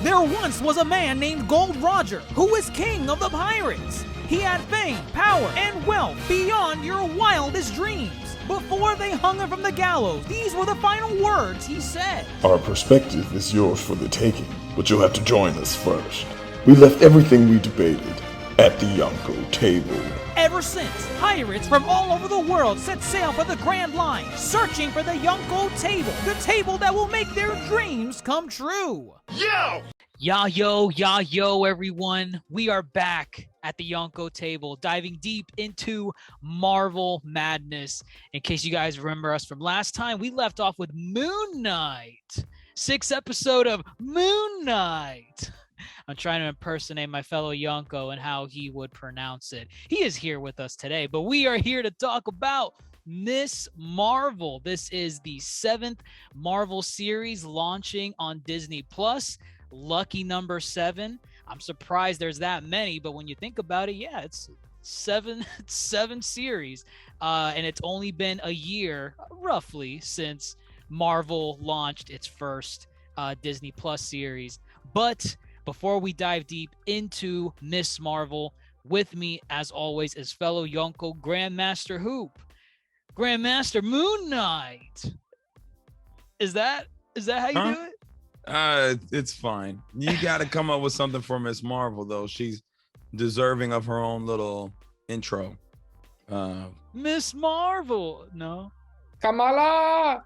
There once was a man named Gold Roger who was king of the pirates. He had fame, power, and wealth beyond your wildest dreams. Before they hung him from the gallows, these were the final words he said. Our perspective is yours for the taking, but you'll have to join us first. We left everything we debated at the Yonkō Table. Ever since, pirates from all over the world set sail for the Grand Line, searching for the Yonkō Table, the table that will make their dreams come true. Yo, everyone. We are back at the Yonkō Table, diving deep into Marvel madness. In case you guys remember us from last time, we left off with Moon Knight. 6th episode of Moon Knight. I'm trying to impersonate my fellow Yonkō and how he would pronounce it. He is here with us today, but we are here to talk about Miss Marvel. This is the 7th Marvel series launching on Disney Plus. Lucky number 7. I'm surprised there's that many, but when you think about it, yeah, it's seven series, and it's only been a year, roughly, since Marvel launched its first Disney Plus series. But before we dive deep into Miss Marvel, with me, as always, is fellow Yonkō GrandMasterHoop. Grandmaster Moon Knight. Is that how you do it? It's fine. You got to come up with something for Miss Marvel, though. She's deserving of her own little intro. Miss Marvel. No. Kamala.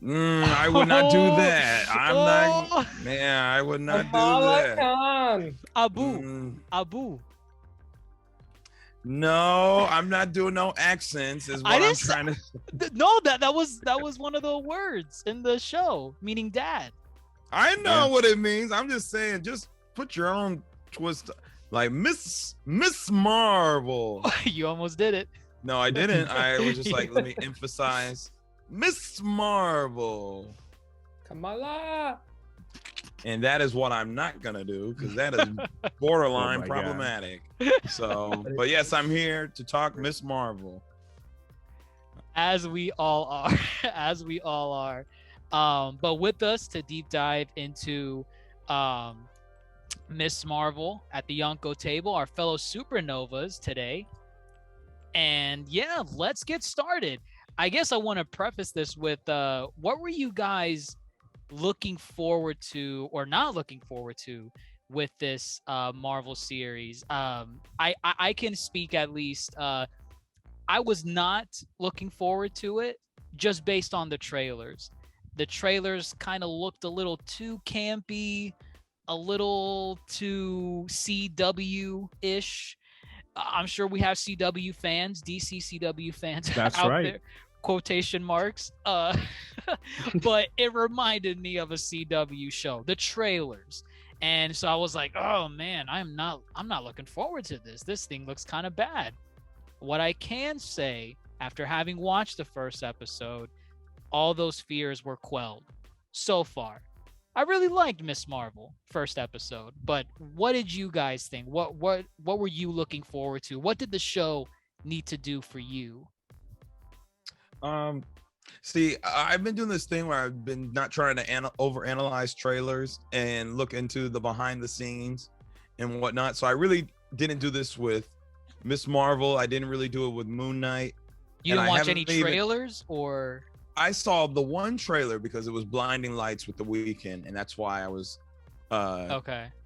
I would not do that. I would not Kamala do that. Khan. Abu. No, I'm not doing no accents. Is what I'm trying to. No, that was one of the words in the show, meaning dad. I know what it means. I'm just saying, just put your own twist, like Miss Marvel. You almost did it. No, I didn't. I was just like, let me emphasize Miss Marvel. Kamala. And that is what I'm not gonna do, because that is borderline problematic. So, but yes, I'm here to talk Miss Marvel. As we all are. But with us to deep dive into Miss Marvel at the Yonkō Table, our fellow Supernovas today. And yeah, let's get started. I guess I want to preface this with what were you guys looking forward to or not looking forward to with this Marvel series? I can speak at least. I was not looking forward to it just based on the trailers. The trailers kind of looked a little too campy, a little too CW-ish. I'm sure we have CW fans, DC CW fans out there, quotation marks. But it reminded me of a CW show, the trailers. And so I was like, oh man, I'm not looking forward to this. This thing looks kind of bad. What I can say, after having watched the first episode, all those fears were quelled so far. I really liked Miss Marvel first episode, but what did you guys think? What were you looking forward to? What did the show need to do for you? See, I've been doing this thing where I've been not trying to overanalyze trailers and look into the behind the scenes and whatnot. So I really didn't do this with Miss Marvel. I didn't really do it with Moon Knight. You didn't watch any trailers or? I saw the one trailer because it was blinding lights with The Weeknd, and that's why I was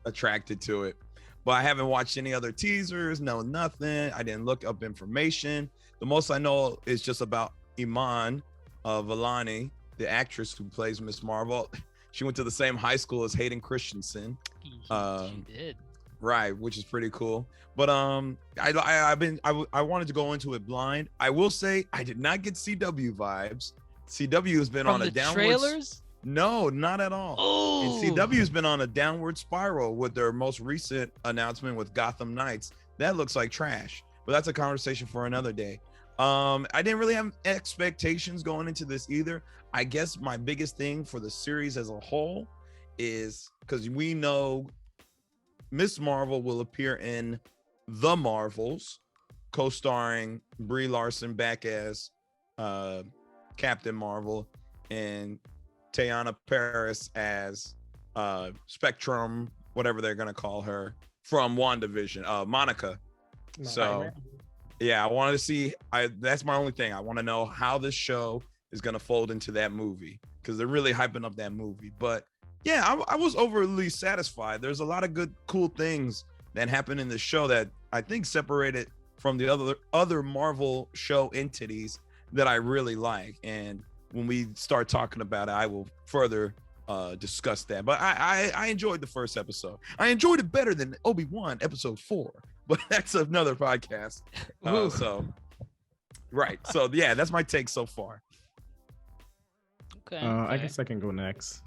attracted to it. But I haven't watched any other teasers, nothing. I didn't look up information. The most I know is just about Iman Vellani, the actress who plays Miss Marvel. She went to the same high school as Hayden Christensen. She did. Right, which is pretty cool. But I wanted to go into it blind. I will say I did not get CW vibes. CW has been on a downward trailers? No, not at all. Oh. And CW has been on a downward spiral with their most recent announcement with Gotham Knights. That looks like trash, but that's a conversation for another day. I didn't really have expectations going into this either. I guess my biggest thing for the series as a whole is because we know Miss Marvel will appear in The Marvels, co-starring Brie Larson back as Captain Marvel and Teyana Paris as Spectrum, whatever they're gonna call her from WandaVision, Monica. So yeah, I wanted to see. That's my only thing. I want to know how this show is gonna fold into that movie because they're really hyping up that movie. But yeah, I was overly satisfied. There's a lot of good, cool things that happen in the show that I think separate it from the other Marvel show entities that I really like. And when we start talking about it, I will further discuss that. But I enjoyed the first episode. I enjoyed it better than Obi-Wan episode 4, but that's another podcast. So yeah, that's my take so far. Okay. I guess I can go next.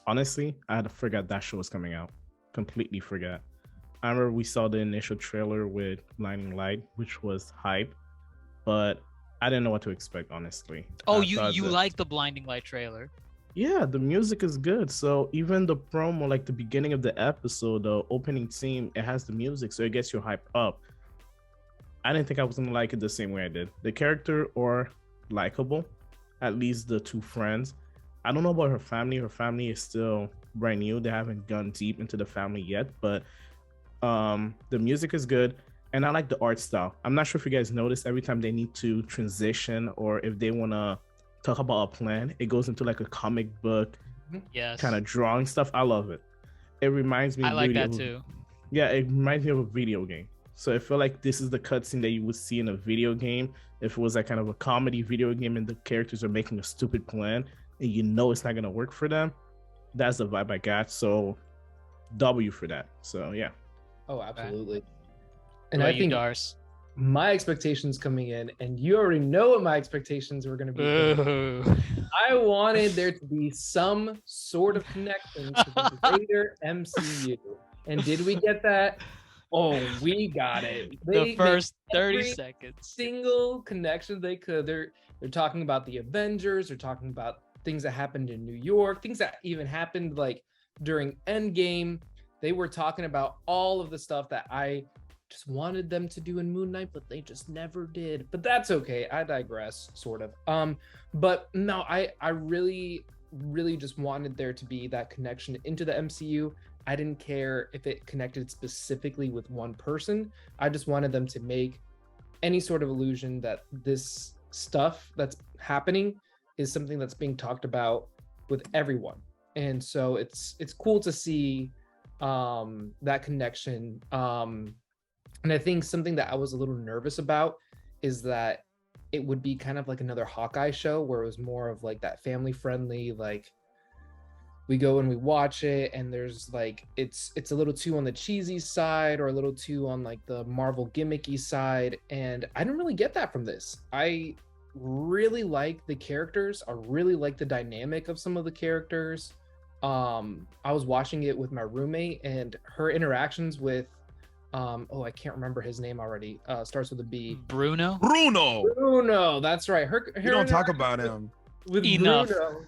Honestly, I had forgot that show was coming out. Completely forgot. I remember we saw the initial trailer with Blinding Light, which was hype, but I didn't know what to expect, honestly. Oh, you like the Blinding Light trailer? Yeah, the music is good. So even the promo, like the beginning of the episode, the opening scene, it has the music, so it gets you hyped up. I didn't think I was gonna like it the same way I did. The character are likable, at least the two friends. I don't know about her family. Her family is still brand new. They haven't gone deep into the family yet, but the music is good. And I like the art style. I'm not sure if you guys notice every time they need to transition or if they want to talk about a plan, it goes into like a comic book kind of drawing stuff. I love it. It reminds me. I like that too. Yeah, it reminds me of a video game. So I feel like this is the cutscene that you would see in a video game. If it was like kind of a comedy video game and the characters are making a stupid plan and you know it's not going to work for them, that's the vibe I got. So W for that. So yeah. Oh, absolutely. And What I about think you, Darce? my expectations coming in, and you already know what my expectations were going to be. Ooh. I wanted there to be some sort of connection to the greater MCU. And did we get that? Oh, we got it. The first made 30 every seconds. single connection they could. They're talking about the Avengers. They're talking about things that happened in New York, things that even happened like during Endgame. They were talking about all of the stuff that I just wanted them to do in Moon Knight, but they just never did. But that's okay. I digress, sort of. But no, I really just wanted there to be that connection into the MCU. I didn't care if it connected specifically with one person. I just wanted them to make any sort of illusion that this stuff that's happening is something that's being talked about with everyone. And so it's cool to see that connection. And I think something that I was a little nervous about is that it would be kind of like another Hawkeye show where it was more of like that family friendly, like we go and we watch it and there's like it's a little too on the cheesy side or a little too on like the Marvel gimmicky side, and I didn't really get that from this. I really like the characters. I really like the dynamic of some of the characters. I was watching it with my roommate and her interactions with I can't remember his name already. Starts with a B. Bruno, that's right. Her You don't talk about him. with Enough. Bruno.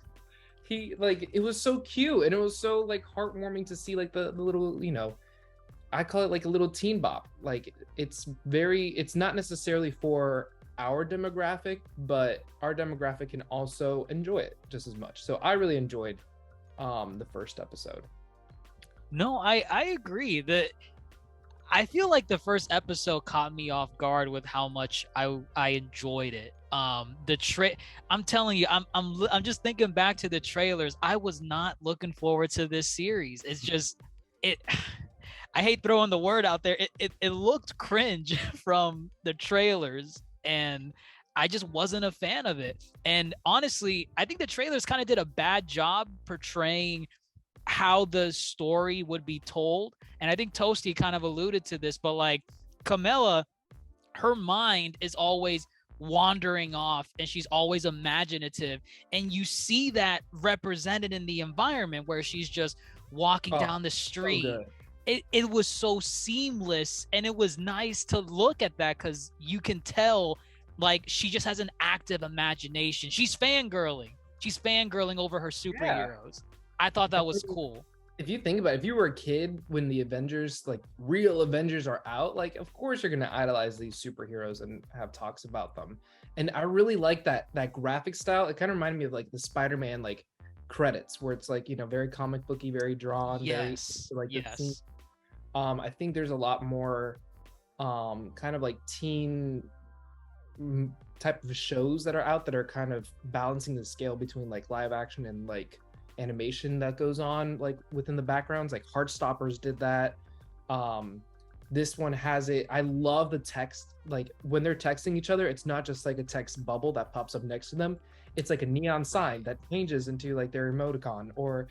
He like it was so cute and it was so like heartwarming to see like the little, I call it like a little teen bop. Like it's not necessarily for our demographic, but our demographic can also enjoy it just as much. So I really enjoyed the first episode. No, I agree that I feel like the first episode caught me off guard with how much I enjoyed it. I'm telling you, I'm just thinking back to the trailers. I was not looking forward to this series. It's just I hate throwing the word out there. It looked cringe from the trailers and I just wasn't a fan of it. And honestly, I think the trailers kind of did a bad job portraying how the story would be told. And I think Toasty kind of alluded to this, but like Kamala, her mind is always wandering off and she's always imaginative. And you see that represented in the environment where she's just walking down the street. So it was so seamless and it was nice to look at that because you can tell like she just has an active imagination. She's fangirling over her superheroes. I thought that was cool. If you think about it, if you were a kid when the Avengers, like real Avengers are out, like of course you're gonna idolize these superheroes and have talks about them. And I really like that graphic style. It kind of reminded me of like the Spider-Man like credits where it's like, you know, very comic booky, very drawn, Yes. very like the scene. Yes. I think there's a lot more kind of like teen type of shows that are out that are kind of balancing the scale between like live action and like animation that goes on like within the backgrounds. Like Heartstoppers did that. This one has it. I love the text. Like when they're texting each other, it's not just like a text bubble that pops up next to them. It's like a neon sign that changes into like their emoticon, or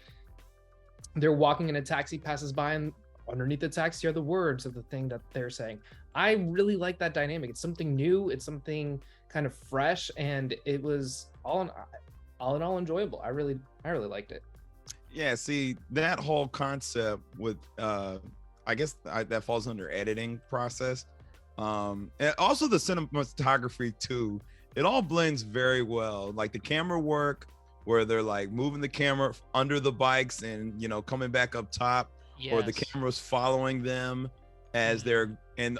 they're walking in a taxi, passes by, and underneath the taxi are the words of the thing that they're saying. I really like that dynamic. It's something new. It's something kind of fresh, and it was all in all enjoyable. I really liked it. Yeah, see, that whole concept with I guess that falls under editing process. And also the cinematography too. It all blends very well. Like the camera work where they're like moving the camera under the bikes and, you know, coming back up top, or the camera's following them as they're, and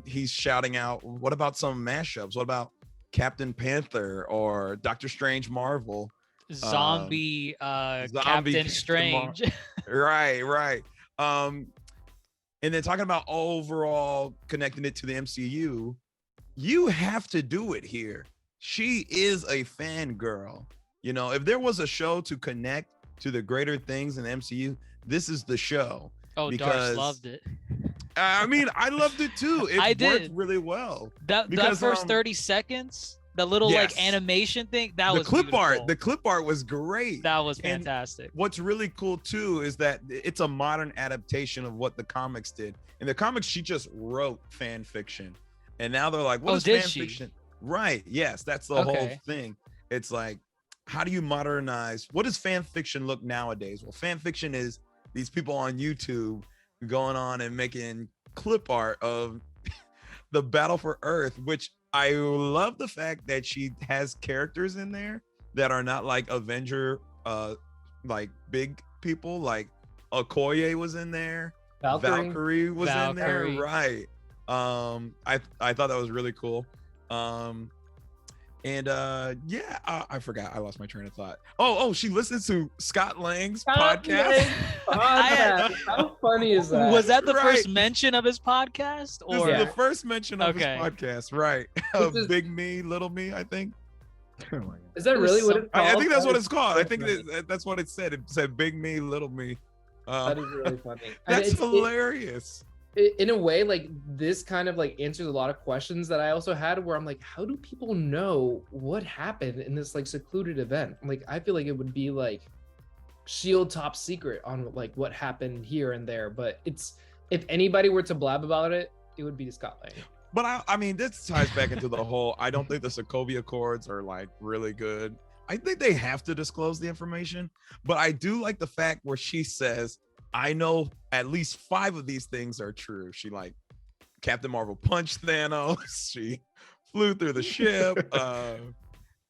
he's shouting out, what about some mashups? What about Captain Panther or Doctor Strange Marvel? Zombie Captain Strange. Right. And then talking about overall connecting it to the MCU, you have to do it here. She is a fangirl. You know, if there was a show to connect to the greater things in the MCU, this is the show. Oh, Darce loved it. I mean, I loved it too. It worked really well. That first 30 seconds, the little like animation thing, that was clip beautiful. art. The clip art was great. That was fantastic. And what's really cool too is that it's a modern adaptation of what the comics did. In the comics, she just wrote fan fiction, and now they're like, "What is fan fiction?" Right? Yes, that's the whole thing. It's like, how do you modernize? What does fan fiction look nowadays? Well, fan fiction is these people on YouTube going on and making clip art of the Battle for Earth, which I love the fact that she has characters in there that are not like Avenger, like big people. Like Okoye was in there, Valkyrie was in there, right? I thought that was really cool. I forgot. I lost my train of thought. Oh, she listens to Scott Lang's podcast. How funny is that? Was that the first mention of his podcast? Or this is the first mention of his podcast, right? Big Me, Little Me, I think. Oh my God. Is that really what it's called? I think that's what it's called. I think that's what it said. It said Big Me, Little Me. That is really funny. That's hilarious. In a way, like this kind of like answers a lot of questions that I also had, where I'm like, how do people know what happened in this like secluded event? Like, I feel like it would be like SHIELD top secret on like what happened here and there, but it's, if anybody were to blab about it, it would be Scott Lang. But I mean, this ties back into the whole, I don't think the Sokovia Accords are like really good. I think they have to disclose the information, but I do like the fact where she says, I know at least 5 of these things are true. She like Captain Marvel punched Thanos. She flew through the ship.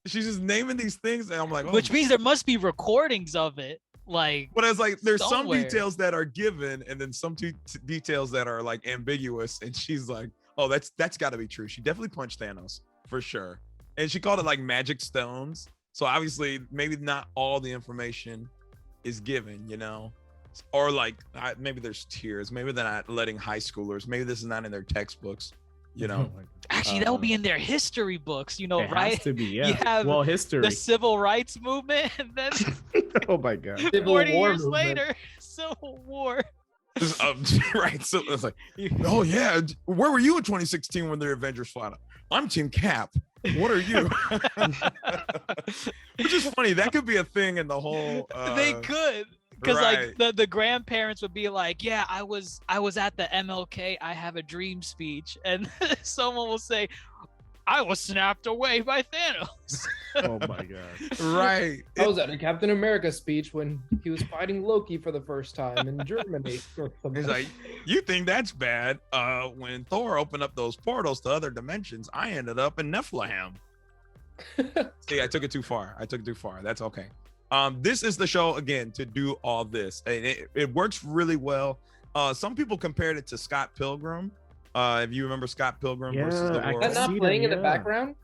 She's just naming these things, and I'm like, which means there must be recordings of it. Like, but it's like there's somewhere. Some details that are given, and then some details that are like ambiguous. And she's like, oh, that's got to be true. She definitely punched Thanos for sure, and she called it like magic stones. So obviously, maybe not all the information is given, you know. Or like maybe there's tiers. Maybe they're not letting high schoolers. Maybe this is not in their textbooks. You know, actually, that would be in their history books. You know, it right? Has to be, yeah. You have history, the civil rights movement, and then oh my God, 40 years later, Civil War. Right. So it's like, oh yeah, where were you in 2016 when the Avengers fought? I'm Team Cap. What are you? Which is funny. That could be a thing in the whole. They could. Because like the grandparents would be like, yeah, I was at the MLK I Have a Dream speech, and someone will say, I was snapped away by Thanos. Oh my God. Right. I was at a Captain America speech when he was fighting Loki for the first time in Germany. He's like, you think that's bad? When Thor opened up those portals to other dimensions, I ended up in Nephilim. See, I took it too far. That's okay. This is the show again to do all this, and it works really well. Some people compared it to Scott Pilgrim. If you remember Scott Pilgrim versus the World. Is that not playing in the background?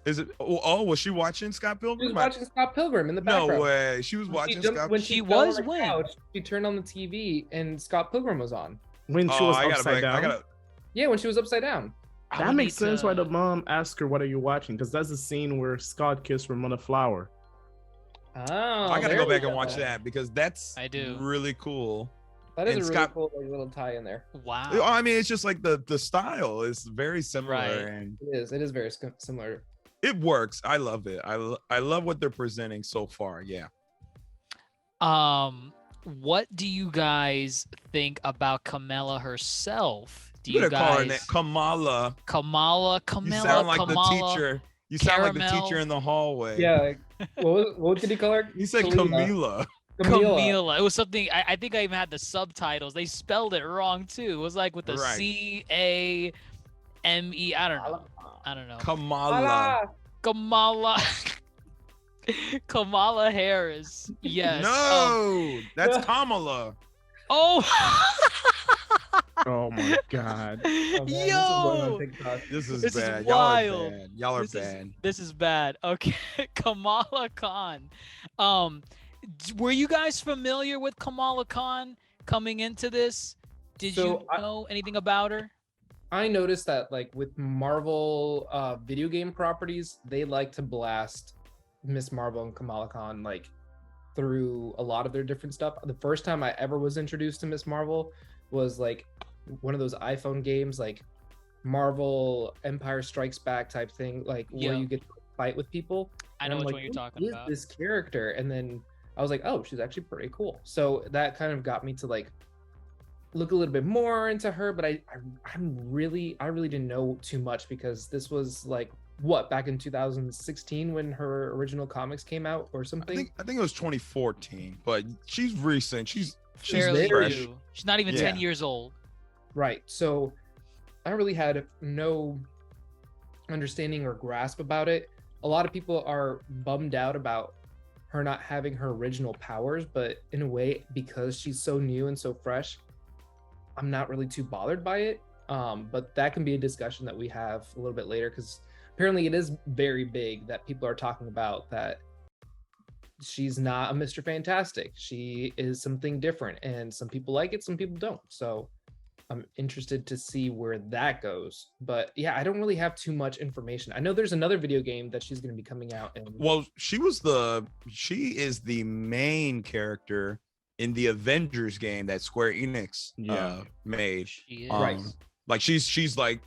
Is it? Oh, was she watching Scott She was Pilgrim? watching Scott Pilgrim in the background. No way. She was watching Scott. When She she fell was on the when? couch, she turned on the TV and Scott Pilgrim was on. When she was I upside down. gotta. Yeah, when she was upside down. I That would makes need sense to- why the mom asked her, "What are you watching?" Because that's the scene where Scott kissed Ramona Flower. Oh, I gotta there go back we and watch that because that's I do. really cool. That is and a really Scott- cool like, little tie in there. Wow. I mean, it's just like the style is very similar Right. and It is very similar. it works. I love it. I love what they're presenting so far. Yeah. What do you guys think about Kamala herself? Do You you better call her name guys Kamala. Kamala You sound like Kamala the teacher. You sound like the Caramel. teacher in the hallway. Yeah. What did he call her? He said Camila. Camila. Camila. It was something I think I even had the subtitles. They spelled it wrong too. It was like with the Right. CAME. I don't know. I don't know. Kamala. Kamala. Kamala Harris. Yes. No, that's Kamala. Oh. Oh my god. Oh, man, this is going on Yo. TikTok. This is This is bad. wild. Y'all are This is- bad. This is bad. Okay, Kamala Khan. Were you guys familiar with Kamala Khan coming into this? Did So you know anything about her? I noticed that like with Marvel video game properties, they like to blast Miss Marvel and Kamala Khan like through a lot of their different stuff. The first time I ever was introduced to Miss Marvel was like one of those iPhone games like Marvel Empire Strikes Back type thing, like where Yeah. you get to fight with people. I And know I'm which like, one you're "Who talking is about. this character?" And then I was like, oh, she's actually pretty cool. So that kind of got me to like look a little bit more into her, but I really didn't know too much because this was like what, back in 2016 when her original comics came out or I something. think it was 2014, but she's recent. She's Fairly fresh. new. She's not even Yeah. 10 years old. Right. So I really had no understanding or grasp about it. A lot of people are bummed out about her not having her original powers, but in a way, because she's so new and so fresh, I'm not really too bothered by it. But that can be a discussion that we have a little bit later because apparently it is very big that people are talking about that she's not a Mr. Fantastic. She is something different, and some people like it, some people don't. So I'm interested to see where that goes. But yeah, I don't really have too much information. I know there's another video game that she's going to be coming out in. Well, she is the main character in the Avengers game that Square Enix made. She is. Right. Like she's like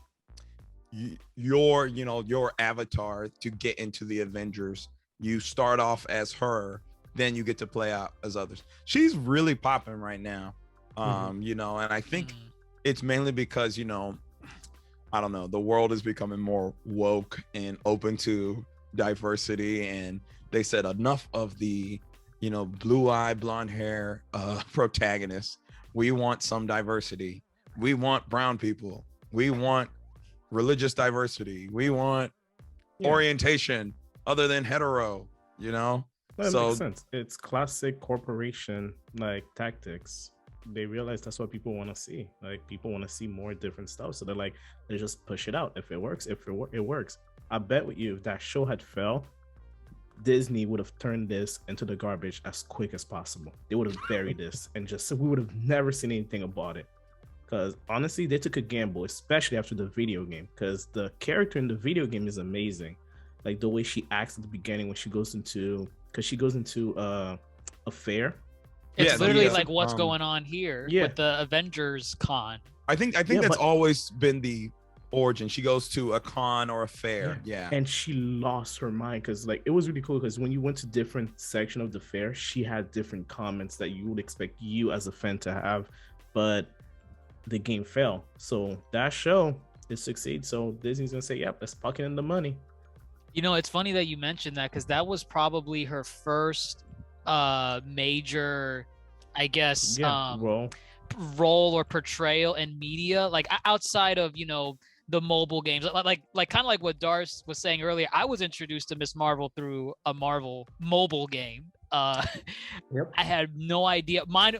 your avatar to get into the Avengers. You start off as her, then you get to play out as others. She's really popping right now. And I think Mm. it's mainly because, I don't know, the world is becoming more woke and open to diversity. And they said enough of the, blue-eyed, blonde hair protagonists. We want some diversity. We want brown people. We want religious diversity. We want orientation other than hetero, That So- makes sense. It's classic corporation like tactics. They realize that's what people want to see. Like people want to see more different stuff, so they're like, they just push it out. If it works, it works. I bet with you, if that show had fell, Disney would have turned this into the garbage as quick as possible. They would have buried this and we would have never seen anything about it. Because honestly, they took a gamble, especially after the video game. Because the character in the video game is amazing. Like the way she acts at the beginning when she goes into a fair. It's Yeah, literally yeah. like what's going on here with the Avengers con. I think Yeah, that's but- always been the origin. She goes to a con or a fair. Yeah. And she lost her mind because like it was really cool because when you went to different section of the fair, she had different comments that you would expect you as a fan to have, but the game fell. So that show it succeeds. So Disney's gonna say, "Yep, let's pocket in the money." It's funny that you mentioned that because that was probably her first major, I guess, role or portrayal in media, like outside of the mobile games, like kind of like what Darce was saying earlier. I was introduced to Miss Marvel through a Marvel mobile game. Yep. I had no idea. Mine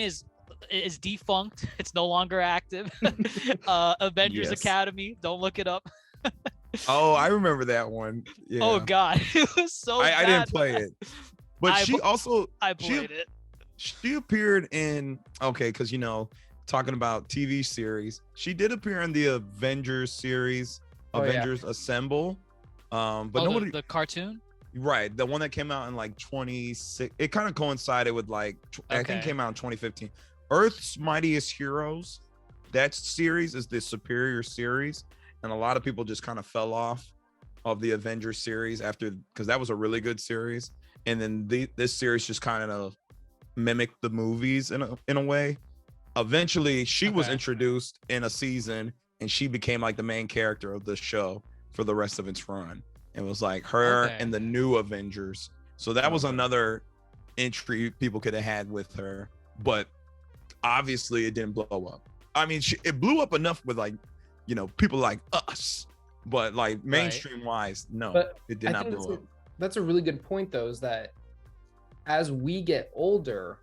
is defunct. It's no longer active. Avengers Yes. Academy. Don't look it up. Oh, I remember that one. Yeah. Oh God, it was so I bad. didn't play it, but I she bu- also I she played it. she appeared in because talking about TV series, she did appear in the Avengers series, Oh, yeah. Avengers Assemble. But Oh, nobody the cartoon. right, the one that came out in like 26. It kind of coincided with like I think Okay. came out in 2015. Earth's Mightiest Heroes. That series is the superior series, and a lot of people just kind of fell off of the Avengers series after because that was a really good series, and then this series just kind of mimicked the movies in a way. Eventually, she was Okay. introduced in a season, and she became like the main character of the show for the rest of its run. It was like her Okay. and the new Avengers. So that was Okay. another entry people could have had with her, but obviously it didn't blow up. I mean, it blew up enough with like, people like us, but like mainstream wise, no, But it did I not think blow up. that's a really good point, though, is that as we get older,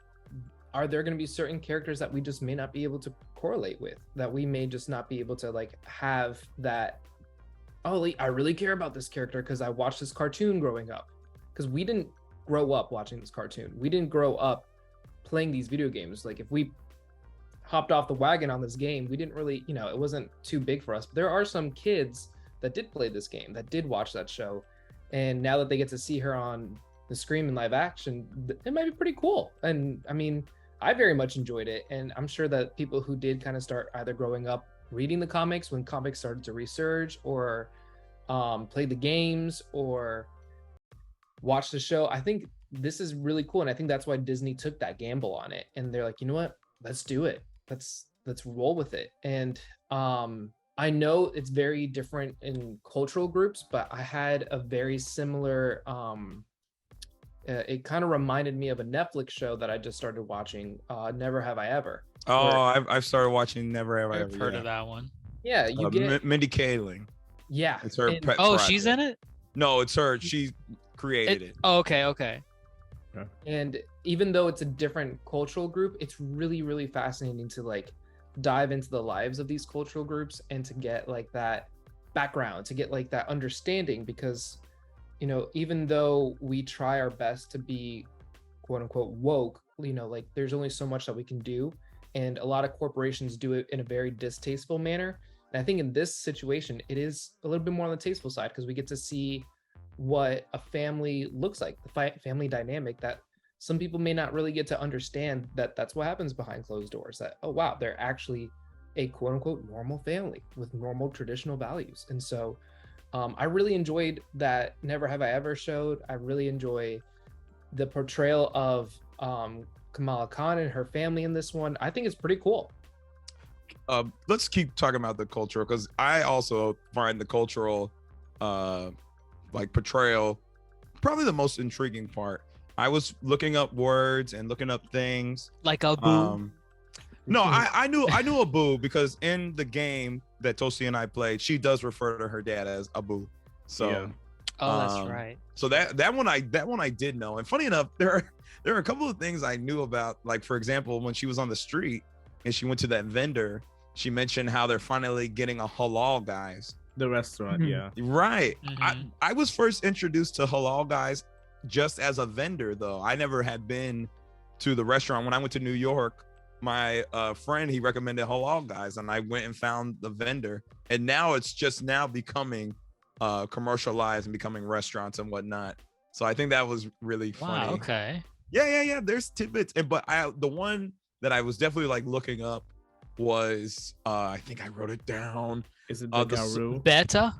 are there going to be certain characters that we just may not be able to correlate with, that we may just not be able to like have that, oh, like, I really care about this character because I watched this cartoon growing up. Because we didn't grow up watching this cartoon. We didn't grow up playing these video games. Like if we hopped off the wagon on this game, we didn't really, it wasn't too big for us. But there are some kids that did play this game, that did watch that show. And now that they get to see her on the screen in live action, it might be pretty cool. And I mean, I very much enjoyed it. And I'm sure that people who did kind of start either growing up reading the comics when comics started to resurge, or played the games, or watch the show, I think this is really cool. And I think that's why Disney took that gamble on it. And they're like, you know what? Let's do it. Let's roll with it. And I know it's very different in cultural groups, but I had a very similar it kind of reminded me of a Netflix show that I just started watching, Never Have I Ever. Oh, I've started watching Never Have I I've Ever. heard of that one. Yeah, you get Mindy Kaling. yeah. It's her and- pet Oh, project. she's in it. No, it's her. She created it. Oh, okay. And even though it's a different cultural group, it's really, really fascinating to like dive into the lives of these cultural groups and to get like that background, to get like that understanding, because even though we try our best to be quote unquote woke, like there's only so much that we can do, and a lot of corporations do it in a very distasteful manner. And I think in this situation it is a little bit more on the tasteful side, because we get to see what a family looks like, the family dynamic that some people may not really get to understand, that's what happens behind closed doors, that, oh wow, they're actually a quote unquote normal family with normal traditional values. And so I really enjoyed that Never Have I Ever showed. I really enjoy the portrayal of Kamala Khan and her family in this one. I think it's pretty cool. Let's keep talking about the cultural, because I also find the cultural portrayal probably the most intriguing part. I was looking up words and looking up things. Like a boo. No, I knew Abu, because in the game that Tosi and I played, she does refer to her dad as Abu. So Yeah. Oh, that's right. So that one I did know. And funny enough, there are a couple of things I knew about. Like, for example, when she was on the street and she went to that vendor, she mentioned how they're finally getting a halal guys. The restaurant, Mhm. yeah. Right. Mhm. I was first introduced to halal guys just as a vendor, though. I never had been to the restaurant. When I went to New York, my friend, he recommended halal guys, and I went and found the vendor. And now it's just now becoming commercialized and becoming restaurants and whatnot. So I think that was really funny. Wow. Okay. Yeah. There's tidbits. But the one that I was definitely like looking up was I think I wrote it down. Is it the the Garu? Beta.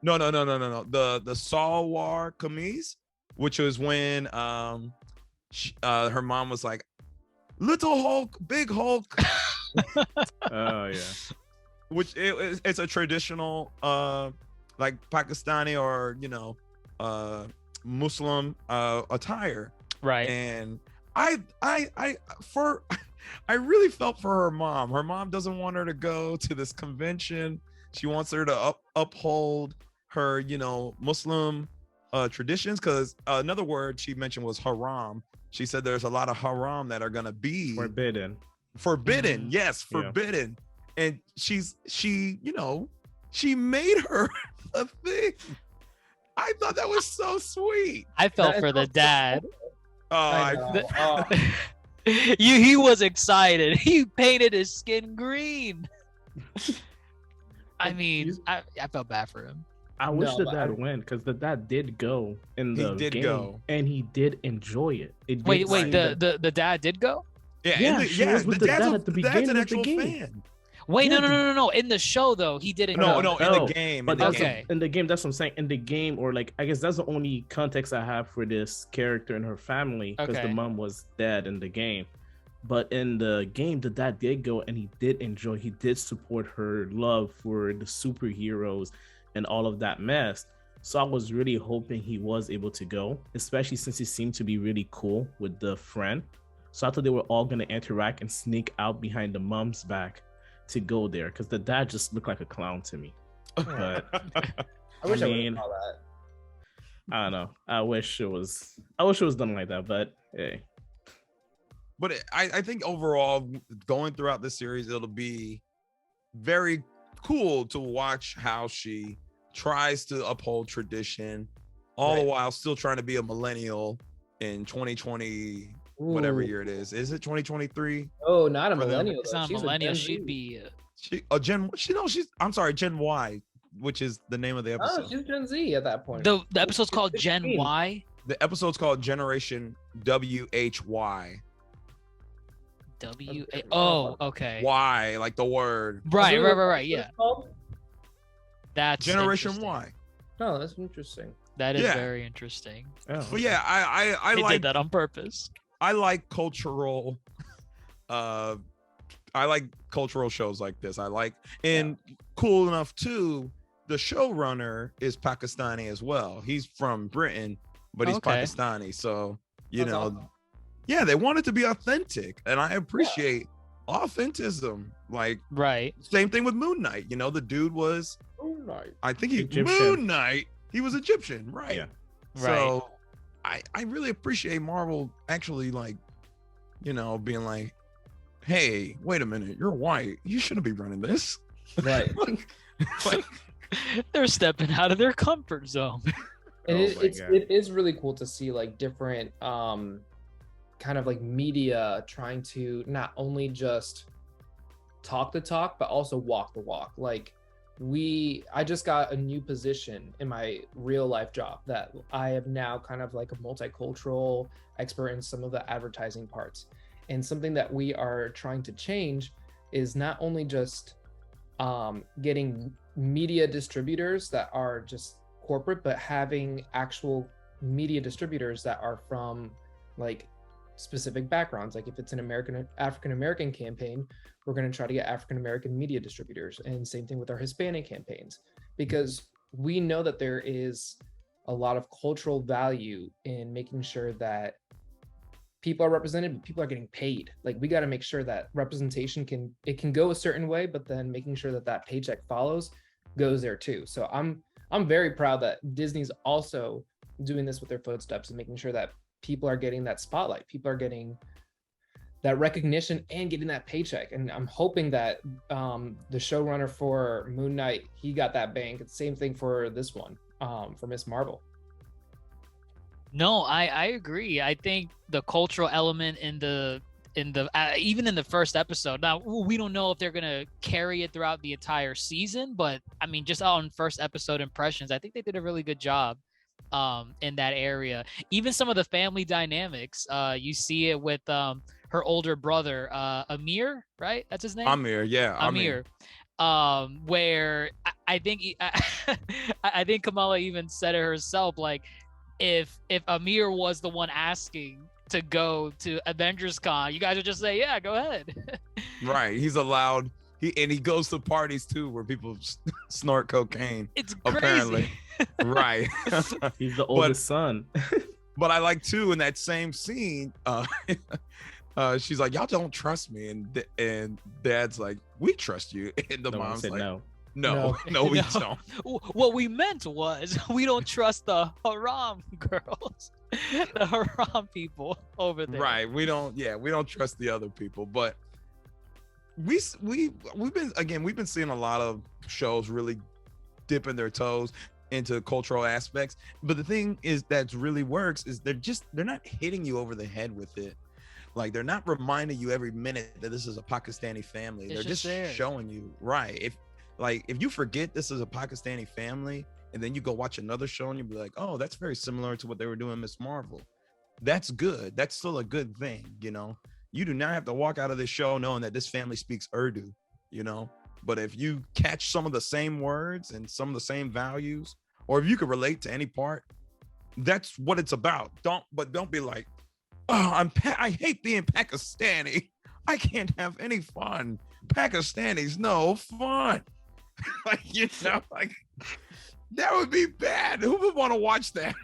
No. The Salwar Kameez, which was when her mom was like, "Little Hulk, Big Hulk," Oh yeah. which it's a traditional like Pakistani or Muslim attire. Right. And I really felt for her mom. Her mom doesn't want her to go to this convention. She wants her to uphold her, Muslim traditions, because another word she mentioned was haram. She said there's a lot of haram that are gonna be Forbidden. forbidden. Mhm. Yes, Yeah. forbidden. And she She made her a thing. I thought that was so sweet. I felt for the dad. Oh, I know. Oh, He was excited. He painted his skin green. I mean, I felt bad for him. I wish No, the but dad went because the dad did go in the did game, go. and he did enjoy it. Wait, seem the dad did go? Yeah, she was with the dad at the dad's beginning an of the actual game. fan. Wait, Yeah, no. In the show though, he didn't No, go. in the game. But in the that's game. Okay. in the game. That's what I'm saying. In the game, or like, I guess that's the only context I have for this character and her family, because Okay. the mom was dead in the game. But in the game, the dad did go, and he did enjoy. He did support her love for the superheroes and all of that mess. So I was really hoping he was able to go, especially since he seemed to be really cool with the friend. So I thought they were all gonna interact and sneak out behind the mom's back to go there, because the dad just looked like a clown to me. But I wish I would mean, have saw that. I don't know. I wish it was done like that. But hey, But I think overall, going throughout the series, it'll be very cool to watch how she tries to uphold tradition, all the Right. while still trying to be a millennial in 2020, whatever Ooh. year it is. Is it 2023? Oh, not a For them. millennial. It's though. not She's a millennial. Gen She'd Z. be. I'm sorry, Gen Y, which is the name of the Oh, episode. she's Gen Z at that point. The episode's called Gen 16. Y. The episode's called Generation WHY. W-A. Oh, okay. Y, like the word. Right. Is it what Yeah. it's called? That's Generation interesting. Y. No, that's interesting. That is Yeah. very interesting. oh, But yeah, I They like did that on purpose. I like cultural I like cultural shows like this. I like, and cool enough too, the showrunner is Pakistani as well. He's from Britain, but he's Okay. Pakistani. So, you That's know, awesome. yeah, they want it to be authentic. And I appreciate authenticism. Like, Right. same thing with Moon Knight. You know, the dude was, Oh, nice. I think he, Egyptian. Moon Knight, he was Egyptian, right? Yeah. So I really appreciate Marvel actually, like, you know, being like, hey, wait a minute, you're white. You shouldn't be running this. Right. Like, They're stepping out of their comfort zone. And Oh my God. it is really cool to see like different kind of like media trying to not only just talk the talk but also walk the walk. Like I just got a new position in my real life job that I am now kind of like a multicultural expert in some of the advertising parts. And something that we are trying to change is not only just getting media distributors that are just corporate, but having actual media distributors that are from like specific backgrounds. Like if it's an African American campaign, we're going to try to get African American media distributors, and same thing with our Hispanic campaigns, because we know that there is a lot of cultural value in making sure that people are represented, but people are getting paid. Like we got to make sure that representation can go a certain way, but then making sure that that paycheck goes there too. So I'm very proud that Disney's also doing this with their footsteps and making sure that people are getting that spotlight, people are getting that recognition and getting that paycheck. And I'm hoping that the showrunner for Moon Knight, he got that bank. It's the same thing for this one, for Miss Marvel. No, I agree. I think the cultural element in the even in the first episode. Now we don't know if they're gonna carry it throughout the entire season, but I mean, just on first episode impressions, I think they did a really good job in that area. Even some of the family dynamics, you see it with her older brother, Amir, right? That's his name. Amir, yeah, Amir. Where I think I think Kamala even said it herself, like if Amir was the one asking to go to Avengers Con, you guys would just say, yeah, go ahead. Right. He's allowed. He goes to parties too where people snort cocaine. It's crazy. Apparently. Right. He's the oldest son. But I like too in that same scene, she's like, y'all don't trust me, and dad's like, we trust you, and the No one mom's said like, no. no, we No. don't. What we meant was we don't trust the haram girls, the haram people over there. Right. We don't trust the other people. But we've been seeing a lot of shows really dipping their toes into cultural aspects. But the thing is that really works is they're not hitting you over the head with it. Like they're not reminding you every minute that this is a Pakistani family. They're just showing you, right? If you forget this is a Pakistani family and then you go watch another show and you'll be like, oh, that's very similar to what they were doing in Miss Marvel. That's good. That's still a good thing, you know. You do not have to walk out of this show knowing that this family speaks Urdu, you know. But if you catch some of the same words and some of the same values, or if you can relate to any part, that's what it's about. Don't be like, oh, I hate being Pakistani. I can't have any fun. Pakistanis no fun. Like, you know, like that would be bad. Who would want to watch that?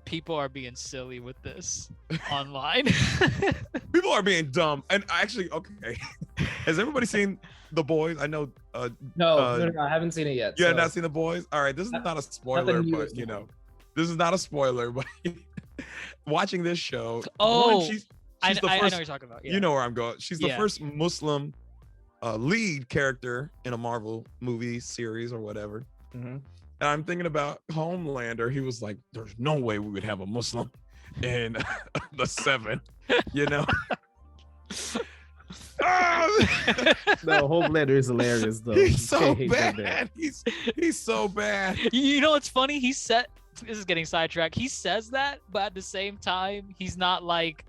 People are being silly with this online. People are being dumb. And actually, okay. Has everybody seen The Boys? I know. No, I haven't seen it yet. You have not seen The Boys? All right. This is not a spoiler, but you know, this is not a spoiler. But watching this show, she's I the know first, what you're talking about. Yeah. You know where I'm going. She's the first Muslim lead character in a Marvel movie series or whatever. Mm-hmm. And I'm thinking about Homelander. He was like, there's no way we would have a Muslim in the 7, you know? No, Homelander is hilarious, though. He's so bad. He's so bad. You know what's funny? This is getting sidetracked. He says that, but at the same time, he's not like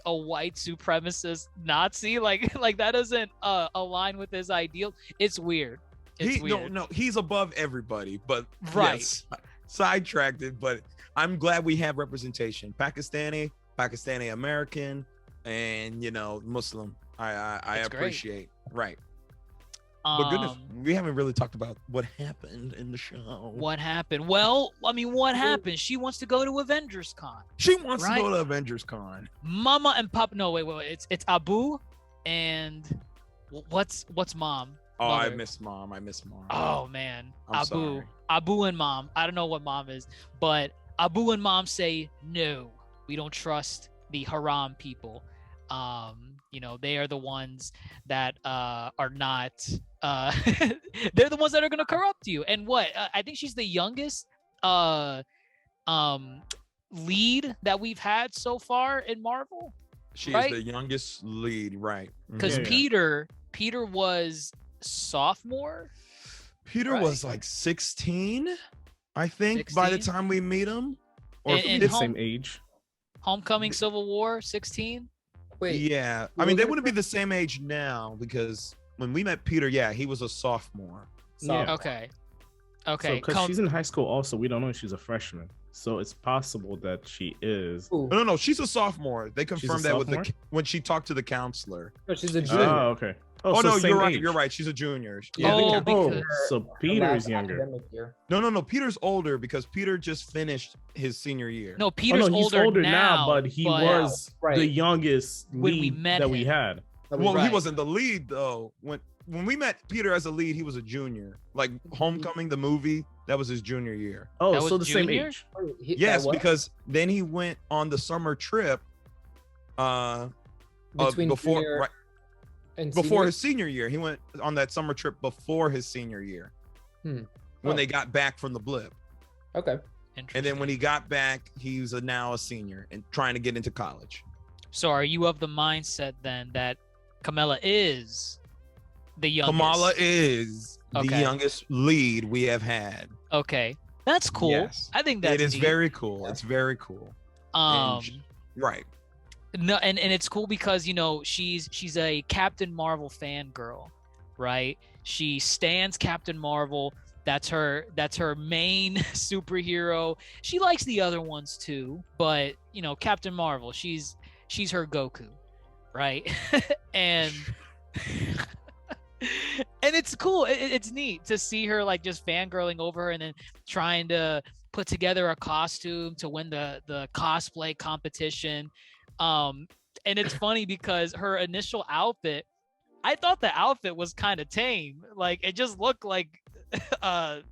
a white supremacist Nazi. Like that doesn't align with his ideal. It's weird. No, he's above everybody, but right. Yes, sidetracked it, but I'm glad we have representation. Pakistani American, and you know, Muslim. I appreciate. Right. But goodness, we haven't really talked about what happened in the show. What happened? Well, I mean, what happened? She wants to go to Avengers Con. She wants to go to Avengers Con. Mama and Papa. No, wait. It's Abu and what's mom? Oh, Mother. I miss mom. Oh man, I'm sorry. Abu and mom. I don't know what mom is, but Abu and mom say no. We don't trust the haram people. You know, they are the ones that are not. They're the ones that are going to corrupt you. And what? I think she's the youngest lead that we've had so far in Marvel. She right? is the youngest lead, right? Because Peter was sophomore. Peter was like 16, I think, 16? by the time we meet him. Or the same age. Homecoming, Civil War, 16. Wait. Yeah, I mean, they wouldn't be the same age now because when we met Peter, he was a sophomore. Yeah. Okay. So because she's in high school, also, we don't know if she's a freshman. So it's possible that she is. Ooh. No, she's a sophomore. They confirmed that with when she talked to the counselor. No, she's a junior. Oh, okay. Oh, so no, same you're right. age. You're right. She's a junior. So Peter's younger. No. Peter's older because Peter just finished his senior year. No, Peter's he's older now, but he was the youngest when we lead met that him. we had. Well, he wasn't the lead though. When we met Peter as a lead, he was a junior. Like Homecoming, the movie, that was his junior year. Oh, That so was the same junior? age. Yes, because then he went on the summer trip. Between before junior right, and before senior? his senior year, he went on that summer trip before his senior year. When they got back from the blip. Okay. And then when he got back, he's now a senior and trying to get into college. So are you of the mindset then that Kamala is the youngest? Kamala is the youngest lead we have had. Okay. That's cool. Yes. I think that's it is neat. very cool. It's very cool. Right. No, and it's cool because you know she's a Captain Marvel fangirl, right? She stands Captain Marvel. That's her main superhero. She likes the other ones too, but you know, Captain Marvel, she's her Goku, right? and it's cool. It's neat to see her like just fangirling over her and then trying to put together a costume to win the cosplay competition. And it's funny because her initial outfit, I thought the outfit was kind of tame. Like it just looked like I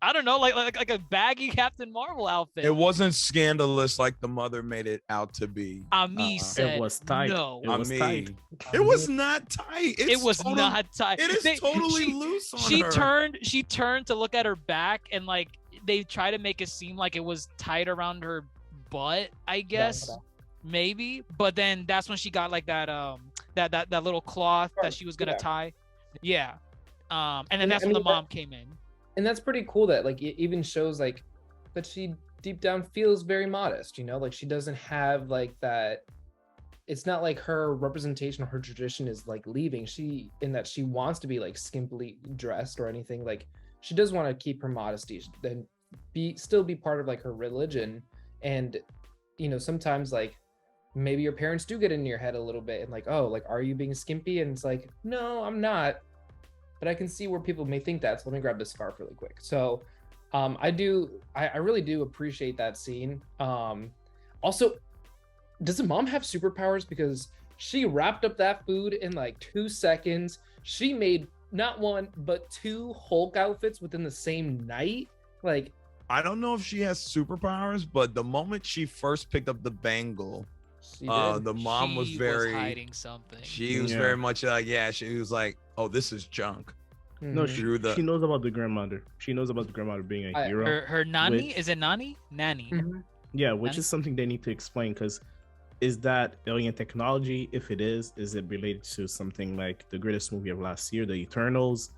I don't know, like a baggy Captain Marvel outfit. It wasn't scandalous like the mother made it out to be. Ami said It was tight. no. It was tight. It was not tight. It was not tight. It is totally loose on her. She turned to look at her back, and like they try to make it seem like it was tight around her butt, I guess. Maybe. But then that's when she got like that that little cloth that she was gonna tie. Yeah. And then that's when the mom came in. And that's pretty cool that like it even shows like that she deep down feels very modest, you know, like she doesn't have like that. It's not like her representation or her tradition is like leaving. She in that she wants to be like skimpily dressed or anything. Like she does want to keep her modesty, then still be part of like her religion. And you know, sometimes like maybe your parents do get in your head a little bit and like, oh, like are you being skimpy? And it's like, no, I'm not. But I can see where people may think that. So let me grab this scarf really quick. So I really do appreciate that scene. Also, does the mom have superpowers? Because she wrapped up that food in like 2 seconds. She made not one, but 2 Hulk outfits within the same night. Like, I don't know if she has superpowers, but the moment she first picked up the bangle, the mom was very hiding something. She was very much like, she was like, oh, this is junk. No, she knows about the grandmother. She knows about the grandmother being a hero. Her nanny, is it nanny? Nanny. Mm-hmm. Yeah, which is something they need to explain, because is that alien technology? If it is it related to something like the greatest movie of last year, The Eternals,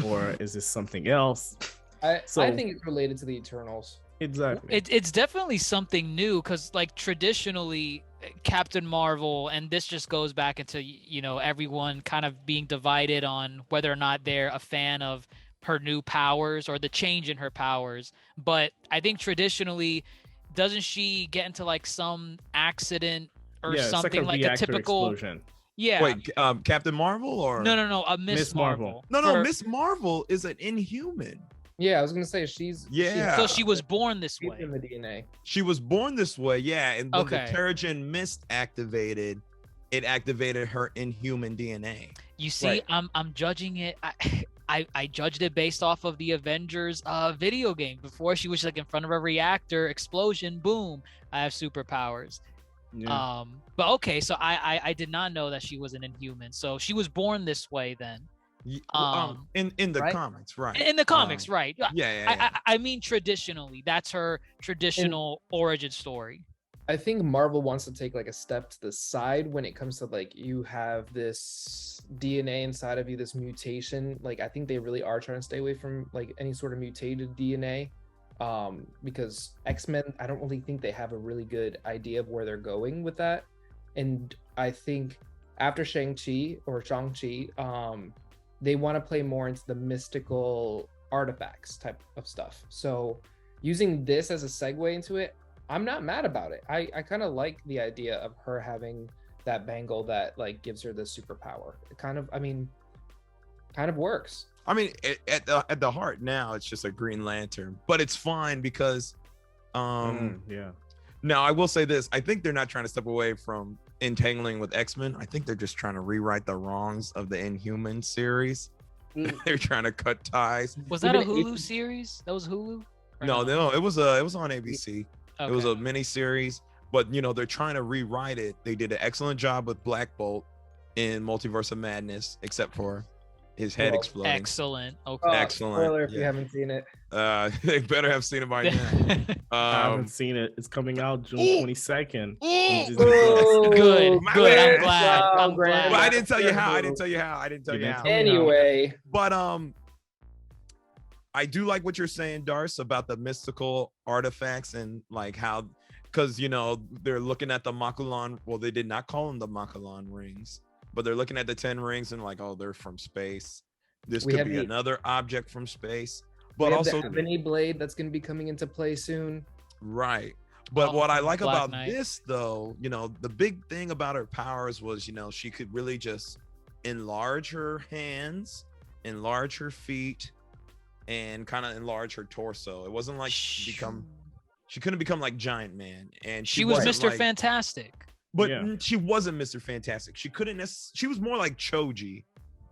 or is this something else? I think it's related to the Eternals. Exactly. It's definitely something new, because like traditionally Captain Marvel, and this just goes back into, you know, everyone kind of being divided on whether or not they're a fan of her new powers or the change in her powers. But I think traditionally, doesn't she get into like some accident or something, like a typical explosion? Yeah. Wait, Captain Marvel or no, Miss Marvel. No, Miss Marvel is an Inhuman. Yeah, I was gonna say she's so she was born this way. In the DNA. She was born this way, and when the Terrigen Mist activated, it activated her Inhuman DNA. You see, I'm judging it. I judged it based off of the Avengers video game. Before, she was like in front of a reactor, explosion, boom, I have superpowers. Yeah. But okay, so I did not know that she was an Inhuman. So she was born this way then. In the comics, right? In the comics, right? Yeah. I mean, traditionally, that's her traditional origin story. I think Marvel wants to take like a step to the side when it comes to like you have this DNA inside of you, this mutation. Like I think they really are trying to stay away from like any sort of mutated DNA, because X-Men, I don't really think they have a really good idea of where they're going with that. And I think after Shang-Chi, they want to play more into the mystical artifacts type of stuff. So using this as a segue into it, I'm not mad about it. I kind of like the idea of her having that bangle that like gives her the superpower. It kind of works. I mean, at the heart now, it's just a Green Lantern, but it's fine because, Now I will say this: I think they're not trying to step away from entangling with X-Men. I think they're just trying to rewrite the wrongs of the Inhuman series. They're trying to cut ties. Was that a Hulu series? That was Hulu? No, it was on ABC. Okay. It was a mini series, but you know, they're trying to rewrite it. They did an excellent job with Black Bolt in Multiverse of Madness, except for his head exploding. Excellent. Okay. Excellent. Spoiler if you haven't seen it. They better have seen it by now. I haven't seen it. It's coming out June 22nd. Good. I'm glad. I'm glad. But I didn't tell you how. Anyway. But I do like what you're saying, Darce, about the mystical artifacts and like how, because you know they're looking at the Makulan. Well, they did not call them the Makulan rings, but they're looking at the 10 rings and like, oh, they're from space. This could be another object from space. But also the Ebony Blade that's going to be coming into play soon. Right. But what I like about this, though, you know, the big thing about her powers was, you know, she could really just enlarge her hands, enlarge her feet, and kind of enlarge her torso. It wasn't like she couldn't become like Giant Man. And she was Mr. Fantastic. But she wasn't Mr. Fantastic. She couldn't. She was more like Choji.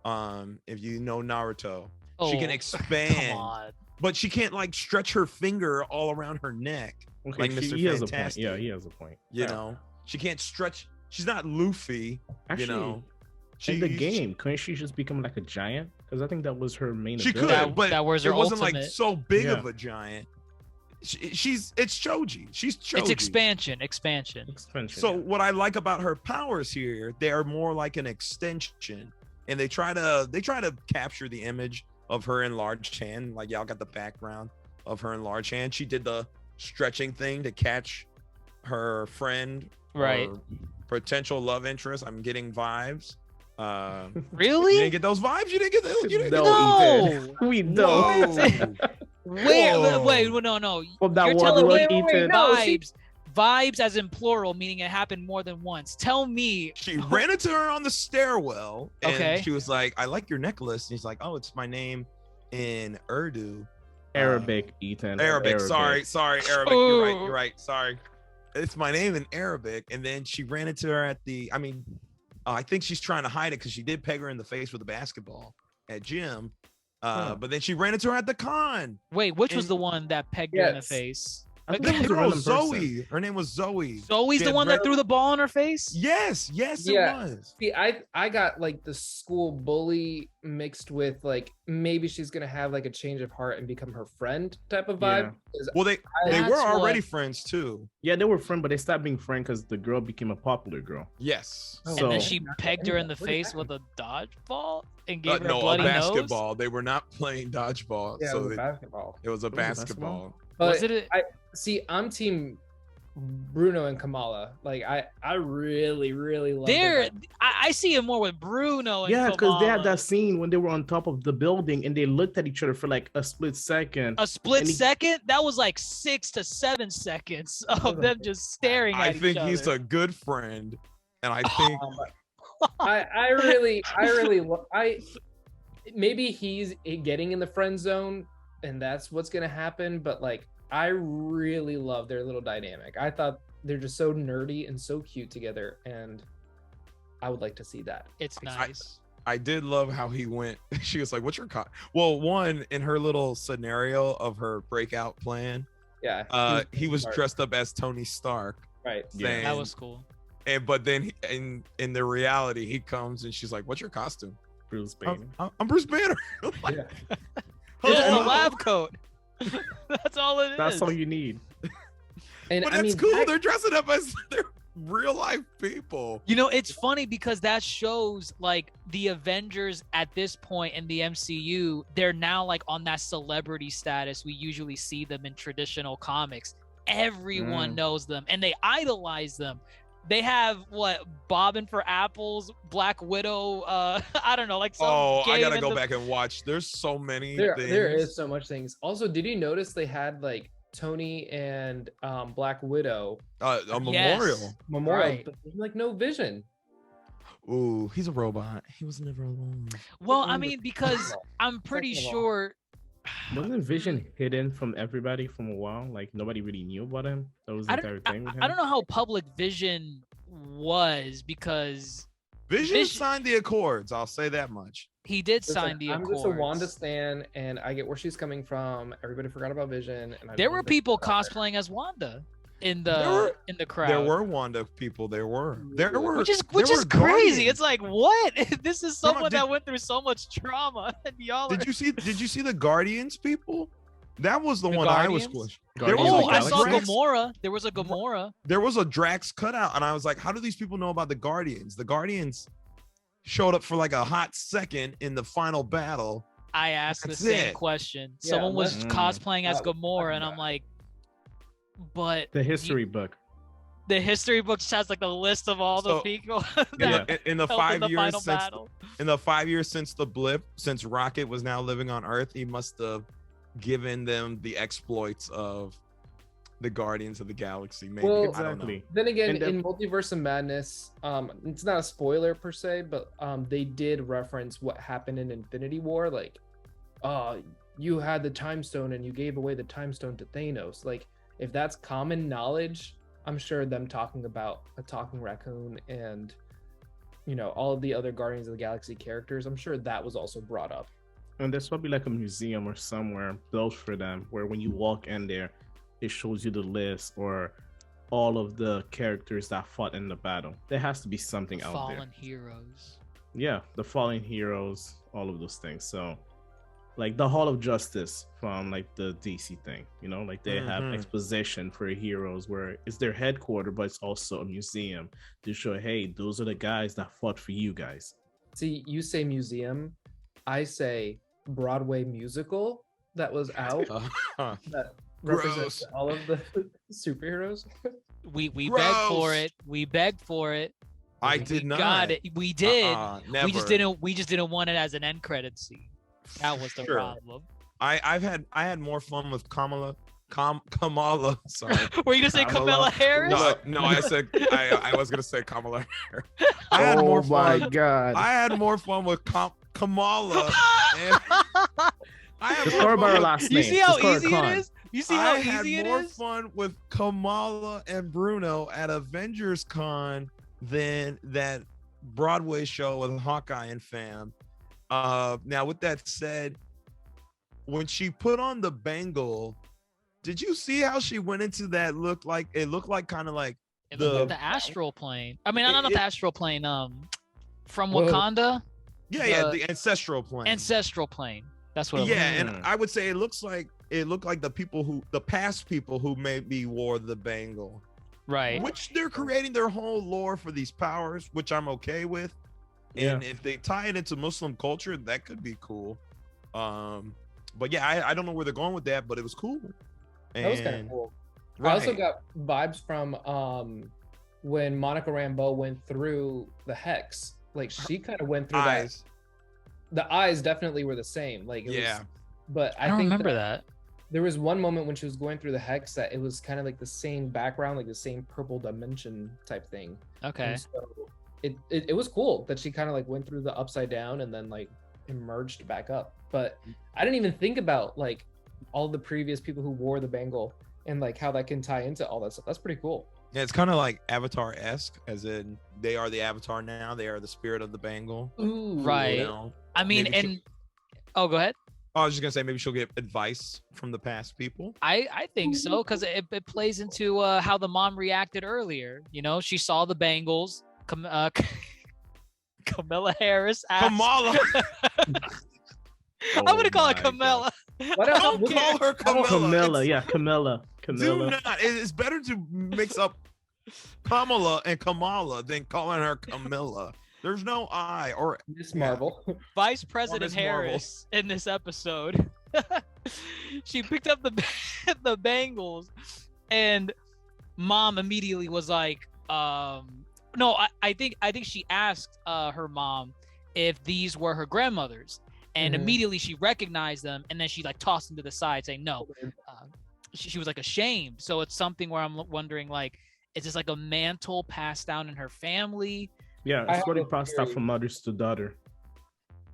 If you know Naruto, she can expand. but she can't like stretch her finger all around her neck. Okay, Like Mr. he has a point. Fantastic. Yeah, he has a point. You know, she can't stretch. She's not Luffy. Actually, you know, in the game, couldn't she just become like a giant? Because I think that was her main. She ability. could, but that was it her wasn't ultimate. like so big Yeah. of a giant. It's Choji. She's Choji. It's expansion. Expansion, So yeah. what I like about her powers here, they are more like an extension, and they try to capture the image of her enlarged hand. Like y'all got the background of her enlarged hand. She did the stretching thing to catch her friend, Right. or potential love interest. I'm getting vibes. You Really? didn't get those vibes. You didn't get those. You didn't get No, those. No. we don't. Whoa. Wait, no. From that You're one telling look, me Ethan. vibes as in plural, meaning it happened more than once. Tell me. She ran into her on the stairwell, and Okay. she was like, "I like your necklace." And he's like, "Oh, it's my name in Urdu." Arabic, Ethan. Arabic. Sorry, Arabic. You're right. Sorry. It's my name in Arabic. And then she ran into her at the, I think she's trying to hide it because she did peg her in the face with a basketball at gym. But then she ran into her at the con. Wait, which was And- the one that pegged her in the Yes. face? I think That it was a girl, random person. Zoe. Her name was Zoe. Zoe's She the had one red- that threw the ball in her face? Yes, Yeah. it was. See, I got like the school bully mixed with like maybe she's gonna have like a change of heart and become her friend type of vibe. 'Cause Well, they That's were already what- friends too. Yeah, they were friends, but they stopped being friends because the girl became a popular girl. Yes. Oh, And So- then she pegged her in the What face happened? with a dodgeball and gave her a No, a bloody basketball. They were not playing dodgeball. Yeah, so with they- basketball. it was a was a basketball? basketball. nose. But Was it? see, I'm team Bruno and Kamala. Like I really love There, them. I see it more with Bruno. And Yeah, because they had Kamala. that scene when they were on top of the building and they looked at each other for like a split second. A split and he- second? That was like 6 to 7 seconds of them just staring I at think each he's other. a good friend, and I think I maybe he's getting in the friend zone and that's what's gonna happen, but like I really love their little dynamic. I thought they're just so nerdy and so cute together, and I would like to see that. It's nice. I did love how he went. She was like, "What's your Well, one in her little scenario of her breakout plan, Yeah. he was smart. dressed up as Tony Stark, Right. Yeah. That was cool. but then in the reality, he comes and she's like, "What's your costume?" Bruce Banner. I'm Bruce Banner. Like, Yeah. Just a hello. lab coat. That's all it is. That's all you need. And But I that's mean, cool. They're dressing up as their real life people. You know, it's funny because that shows like the Avengers at this point in the MCU, they're now like on that celebrity status. We usually see them in traditional comics. Everyone knows them and they idolize them. They have what, bobbing for apples, Black Widow, I don't know, like some Oh, I game gotta in go the- back and watch. There's so many there things. is so much things. Also, did you notice they had like Tony and Black Widow A Yes. memorial. memorial, Right. but there's like no Vision. Ooh, he's a robot. He was never alone. Well, I on the- mean, because I'm pretty Second of all. sure Wasn't Vision hidden from everybody from a while? Like nobody really knew about him. That was the I entire don't, thing with him. I don't know how public Vision was because Vision Vision- signed the Accords. I'll say that much. he did Listen, sign the I'm Accords. just a Wanda stan, and I get where she's coming from. Everybody forgot about Vision, and I There love were that people she's out there. cosplaying as Wanda in There the were- in the crowd. There were Wanda people. There were. which is there were crazy. Guardians. It's like what? This is Come on, someone did- that went through so much trauma, and y'all are. Did you see the Guardians people? That was the The one I was Guardians? questioning. Guardians Oh, of I the saw Galaxy? Gamora. There was a Gamora. There was a Drax cutout, and I was like, how do these people know about the Guardians? The Guardians showed up for like a hot second in the final battle. I asked the That's same it. question. Yeah, Someone was let's- cosplaying as That was Gamora, fucking and I'm bad. like, but The history book. the history book just has like a list of all the So, people In that the, in the helped 5 in the years final since battle. in the 5 years since the blip, since Rocket was now living on Earth, he must have given them the exploits of the Guardians of the Galaxy. Maybe Well, I don't know. Exactly. Then again, And then- in Multiverse of Madness, it's not a spoiler per se, but they did reference what happened in Infinity War. Like, you had the Time Stone and you gave away the Time Stone to Thanos. Like, if that's common knowledge, I'm sure them talking about a talking raccoon and all of the other Guardians of the Galaxy characters, I'm sure that was also brought up. And there's probably like a museum or somewhere built for them where when you walk in there, it shows you the list or all of the characters that fought in the battle. There has to be something out there. Fallen heroes. Yeah, the fallen heroes, all of those things. So like the Hall of Justice from like the DC thing, you know, like they have exposition for heroes where it's their headquarters, but it's also a museum to show, hey, those are the guys that fought for you guys. See, you say museum, I say Broadway musical that was out that represents all of the superheroes. We begged for it. We begged for it. I did not. Got it. We did. Never. We just didn't want it as an end credit scene. That was the problem. I had more fun with Kamala. Sorry. Were you gonna say Kamala Harris? No, I said I was gonna say Kamala Harris. I had more fun. My God. I had more fun with Kamala. And I had Just more call her fun by her with- last You name. see how Just call her easy Khan. it is? You see how I had easy it more is? fun with Kamala and Bruno at Avengers Con than that Broadway show with Hawkeye and fam. Now with that said, when she put on the bangle, did you see how she went into that look like kind of like The astral plane. I mean, not the astral plane. From Whoa. Wakanda. the ancestral plane. Ancestral plane. That's what. Yeah, and I would say it looked like the past people who maybe wore the bangle. Right. Which they're creating their whole lore for these powers, which I'm okay with. And if they tie it into Muslim culture, that could be cool. But yeah, I don't know where they're going with that, but it was cool. That was kind of cool. Right. I also got vibes from when Monica Rambeau went through the hex. Like she kind of went through eyes. The eyes definitely were the same. Like it was, but I don't remember that. There was one moment when she was going through the hex that it was kind of like the same background, like the same purple dimension type thing. Okay. And so it was cool that she kind of like went through the upside down and then like emerged back up. But I didn't even think about like all the previous people who wore the bangle and like how that can tie into all that stuff. That's pretty cool. Yeah, it's kind of like Avatar-esque, as in they are the Avatar now. They are the spirit of the bangle. Ooh, Right. You know? I mean, Maybe and oh, go ahead. I was just gonna say maybe she'll get advice from the past people. I think so because it plays into how the mom reacted earlier. You know, she saw the bangles. Kamala Harris asked. Kamala. I'm gonna call her Kamala. Don't call her Kamala. Camilla, yeah, Camilla. Do not. It's better to mix up Kamala and Kamala than calling her Camilla. There's no I or Miss Marvel. Vice President Miss Marvel. Harris in this episode. She picked up the bangles, and mom immediately was like, no, I think she asked her mom if these were her grandmother's, and immediately she recognized them, and then she like tossed them to the side saying no. She was like ashamed. So it's something where I'm wondering, like, is this like a mantle passed down in her family? Yeah, it's what it passed out from mothers to daughter.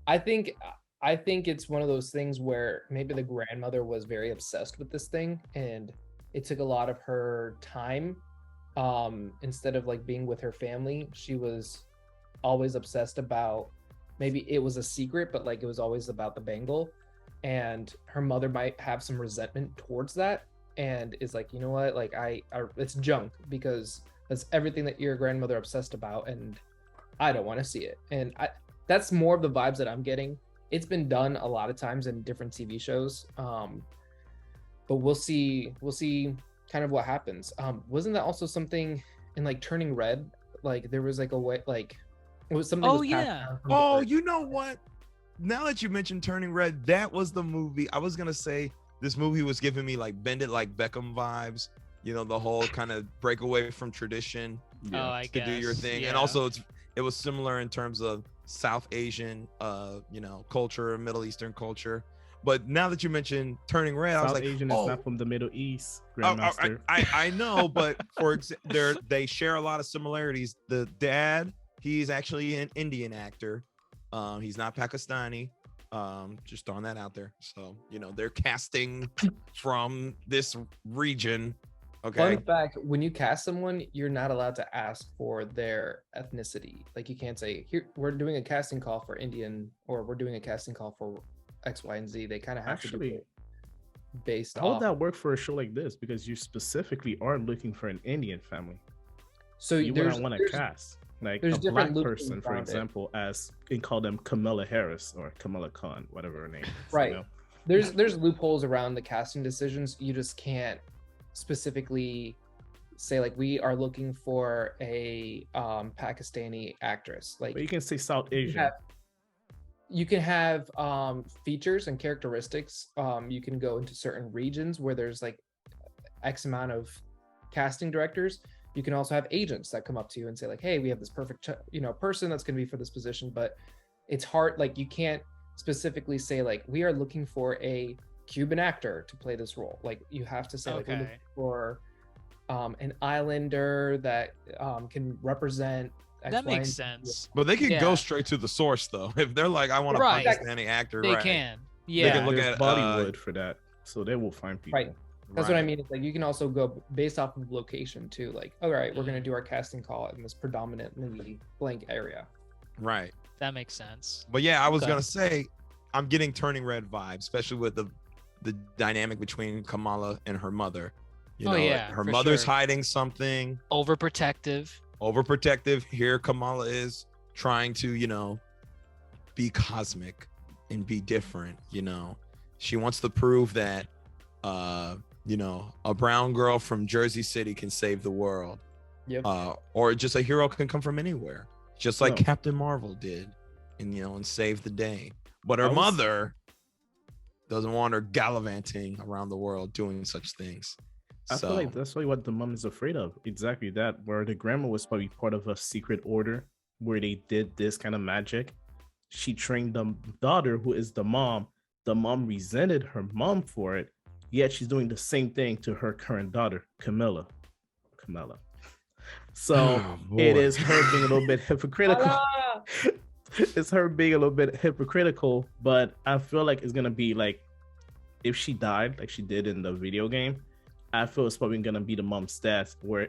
I think it's one of those things where maybe the grandmother was very obsessed with this thing and it took a lot of her time. Instead of like being with her family, she was always obsessed about, maybe it was a secret, but like it was always about the bangle, and her mother might have some resentment towards that and is like, you know what, like I it's junk because that's everything that your grandmother obsessed about and I don't want to see it. And that's more of the vibes that I'm getting. It's been done a lot of times in different TV shows, but we'll see kind of what happens. Wasn't that also something in like Turning Red? Like there was like a way, like it was something. Oh yeah. Oh, you know what? Now that you mentioned Turning Red, that was the movie. I was gonna say this movie was giving me like Bend It Like Beckham vibes. You know, the whole kind of break away from tradition. Oh, I to do your thing, and also it was similar in terms of South Asian, culture, Middle Eastern culture. But now that you mentioned Turning Red, I was like, Asian is not from the Middle East, Oh, Grandmaster. I know, but they share a lot of similarities. The dad, he's actually an Indian actor. He's not Pakistani. Just throwing that out there. So, they're casting from this region. Okay. Fun fact, when you cast someone, you're not allowed to ask for their ethnicity. Like you can't say, here, we're doing a casting call for Indian, or we're doing a casting call for X, Y, and Z. They kind of have to Actually, do it based how would off. that work for a show like this? Because you specifically are looking for an Indian family. So You there's wouldn't want to there's- cast like there's a different black loopholes person, for around it. example, as and call them Kamala Harris or Kamala Khan, whatever her name is. Right. You know? there's loopholes around the casting decisions. You just can't specifically say like we are looking for a Pakistani actress. Like But you can say South Asian. you can have features and characteristics. You can go into certain regions where there's like X amount of casting directors. You can also have agents that come up to you and say like, hey, we have this perfect person that's going to be for this position. But it's hard, like you can't specifically say like we are looking for a Cuban actor to play this role. Like you have to say like we're looking for an islander that can represent X, That Y, makes and Z. sense. But they can Yeah. go straight to the source though. If they're like, I want a Right. Pakistani actor, They right? can. They Yeah. can look There's at Bollywood for that, so they will find people. Right. That's what I mean. It's like you can also go based off of location too. Like, all right, we're gonna do our casting call in this predominantly blank area. Right. That makes sense. But yeah, I was Okay. gonna say, I'm getting Turning Red vibes, especially with the dynamic between Kamala and her mother. You Oh, know, yeah, her for mother's sure. hiding something, Overprotective. overprotective. Here, Kamala is trying to, be cosmic and be different. She wants to prove that, a brown girl from Jersey City can save the world. Yep. Or just a hero can come from anywhere, just like No. Captain Marvel did, and save the day. But her I was- mother doesn't want her gallivanting around the world doing such things. I feel like that's really what the mom is afraid of. Exactly that, where the grandma was probably part of a secret order where they did this kind of magic. She trained the daughter, who is the mom. The mom resented her mom for it, yet she's doing the same thing to her current daughter, Camilla. So Oh, it boy. is her being a little bit hypocritical. Ah! It's her being a little bit hypocritical, but I feel like it's gonna be like if she died, like she did in the video game. I feel it's probably gonna be the mom's stats where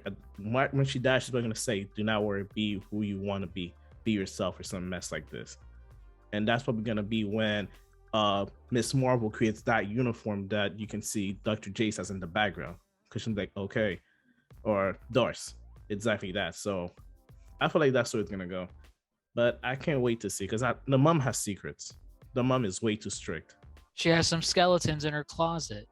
when she dies, she's probably gonna say, "Do not worry, be who you want to be yourself," or some mess like this. And that's probably gonna be when Miss Marvel creates that uniform that you can see Dr. Jace as in the background, because she's like, okay, or Darce, exactly that. So I feel like that's where it's gonna go. But I can't wait to see, because the mom has secrets. The mom is way too strict. She has some skeletons in her closet.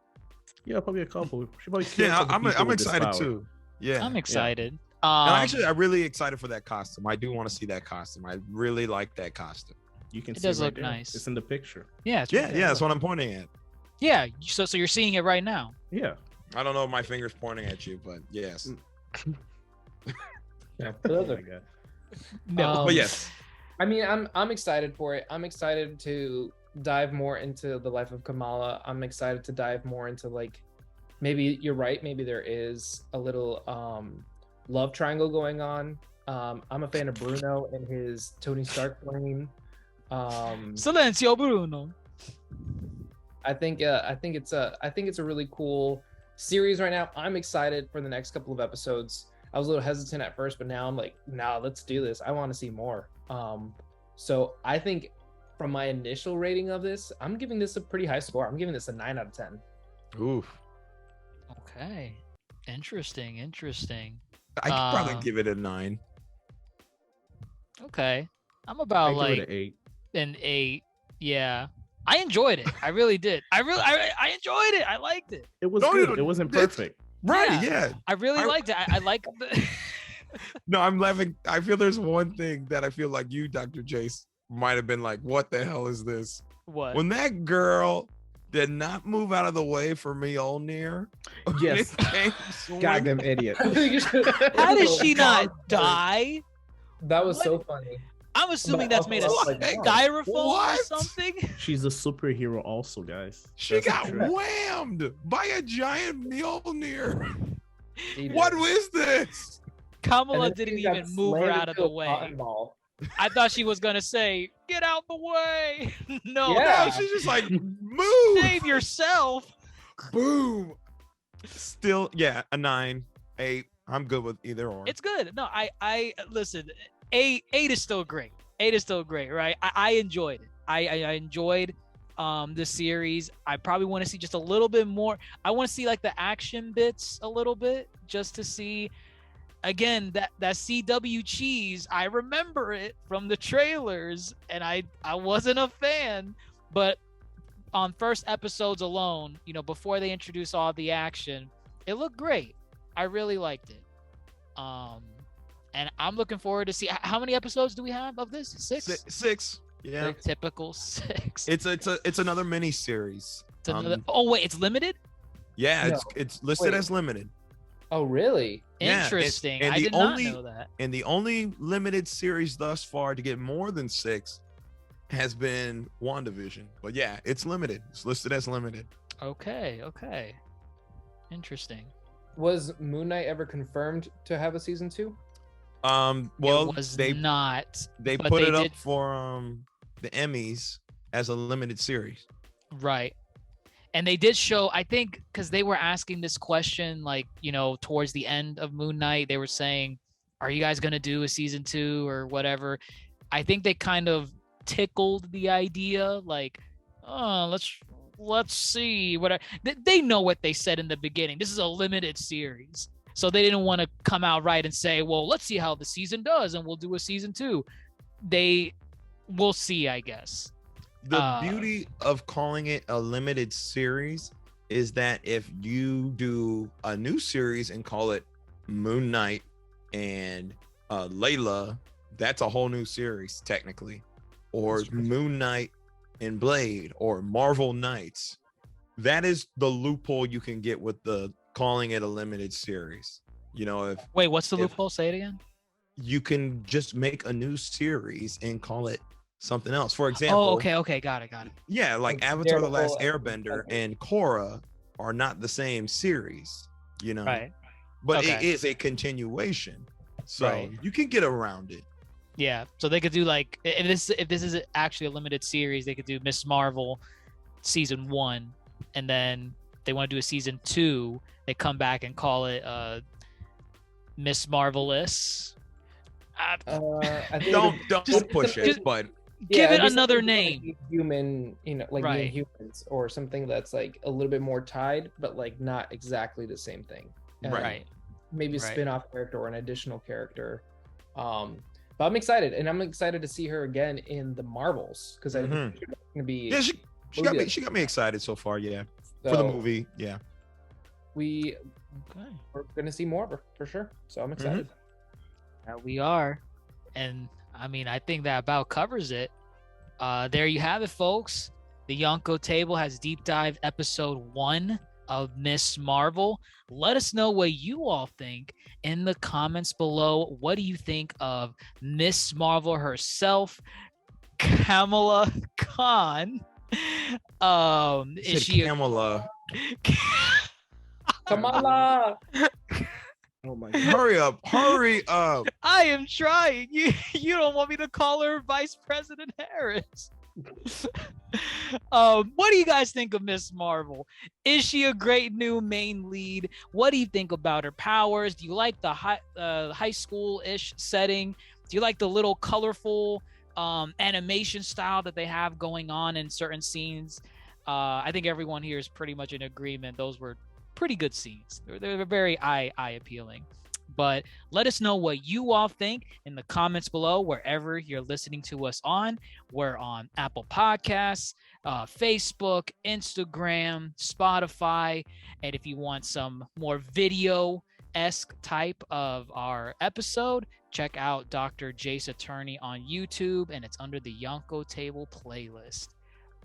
Yeah, probably a couple. She probably killed Yeah, some people I'm with this excited power. too. Yeah. I'm excited. And I'm really excited for that costume. I do want to see that costume. I really like that costume. You can It see does right look there. nice. It's in the picture. Yeah. It's Yeah, right yeah, there. that's what I'm pointing at. Yeah. So you're seeing it right now. Yeah. I don't know if my finger's pointing at you, but yes. Yeah. Oh my God. No. But yes. I mean, I'm excited for it. I'm excited to dive more into the life of Kamala. I'm excited to dive more into like, maybe you're right. Maybe there is a little love triangle going on. I'm a fan of Bruno and his Tony Stark brain. Silencio, Bruno. I think it's a really cool series right now. I'm excited for the next couple of episodes. I was a little hesitant at first, but now I'm like, nah, let's do this. I want to see more. So I think from my initial rating of this, I'm giving this a pretty high score. I'm giving this a 9 out of 10. Oof. Okay. Interesting. I could probably give it a 9. Okay. I'm I about give like it an 8. an 8. Yeah. I enjoyed it. I really did. I enjoyed it. I liked it. It was No, good. no, It wasn't it's- perfect. Right, Yeah. yeah. I really I- liked it. I like the No, I'm laughing. I feel there's one thing that I feel like you, Dr. Jace, might have been like, what the hell is this? what? When that girl did not move out of the way for Mjolnir. Yes. Goddamn idiot. How did she not die? That was What? so funny. I'm assuming that's made of What? styrofoam or What? something. She's a superhero also, guys. She That's got the truth. whammed by a giant Mjolnir. She did. What is this? Kamala And then didn't she got even move her slammed out of into the a way. cotton ball. I thought she was gonna say, "Get out the way." No, Yeah. No, she's just like, move. save yourself. Boom. Still, yeah, a 9, 8. I'm good with either or. It's good. No, I listen. 8 is still great. 8 is still great, right? I enjoyed it. I enjoyed the series. I probably want to see just a little bit more. I want to see like the action bits a little bit, just to see again that CW cheese. I remember it from the trailers, and I wasn't a fan, but on first episodes alone, you know, before they introduce all the action, it looked great. I really liked it. And I'm looking forward to see how many episodes do we have of this? Six. Yeah, like typical 6. It's another mini series. It's another, oh wait, it's limited. Yeah, No. it's listed Wait. as limited. Oh, really? Yeah, Interesting. and I the did only- not know that. And the only limited series thus far to get more than 6 has been WandaVision. But yeah, it's limited. It's listed as limited. Okay. Interesting. Was Moon Knight ever confirmed to have a season 2? Well, it was they not. they but put they it up did- for the Emmys as a limited series. Right. And they did show, I think, because they were asking this question, like, you know, towards the end of Moon Knight, they were saying, are you guys going to do a season 2 or whatever? I think they kind of tickled the idea, like, oh, let's see what they know what they said in the beginning. This is a limited series. So they didn't want to come out right and say, well, let's see how the season does and we'll do a season 2. We'll see, I guess. The beauty of calling it a limited series is that if you do a new series and call it Moon Knight and Layla, that's a whole new series technically. Or Moon Knight and Blade or Marvel Knights. That is the loophole you can get with the calling it a limited series. You know, Wait, what's the loophole? Say it again. you can just make a new series and call it something else. For example, Oh, okay, got it. yeah, like Like Avatar: The Last Daredevil Airbender and- and Korra are not the same series, you know. Right. But it Okay. is a continuation, so Right. you can get around it. Yeah. So they could do like if this is actually a limited series, they could do Miss Marvel season 1, and then they want to do a season 2, they come back and call it Miss Marvelous. I think Don't just- push just- it, but Give it'd it be another something name. like human, you know, like Right. being humans, or something that's like a little bit more tied, but like not exactly the same thing. And Right. Maybe a Right. spin-off character or an additional character. But I'm excited, and I'm excited to see her again in the Marvels, because I think she's gonna be. yeah, she got me excited so far. Yeah, for the so movie. Yeah, we're Okay. gonna see more of her for sure. So I'm excited. We are. And I mean, I think that about covers it. There you have it, folks. The Yonkō Table has deep dive episode 1 of Miss Marvel. Let us know what you all think in the comments below. What do you think of Miss Marvel herself, Kamala Khan? Is she a Kamala? Kamala. Oh my god. Hurry up! I am trying. You don't want me to call her Vice President Harris. What do you guys think of Miss Marvel? Is she a great new main lead? What do you think about her powers? Do you like the high school-ish setting? Do you like the little colorful animation style that they have going on in certain scenes? I think everyone here is pretty much in agreement. Those were pretty good scenes. They're very eye appealing. But let us know what you all think in the comments below, wherever you're listening to us on. We're on Apple Podcasts, Facebook, Instagram, Spotify. And if you want some more video-esque type of our episode, check out DrJaceAttorney on YouTube, and it's under the Yonkō Table playlist.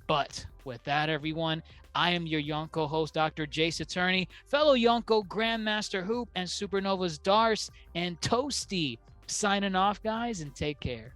But with that, everyone, I am your Yonkō host, DrJaceAttorney, fellow Yonkō GrandMasterHoop and Supernovas Darce and Toasty. Signing off, guys, and take care.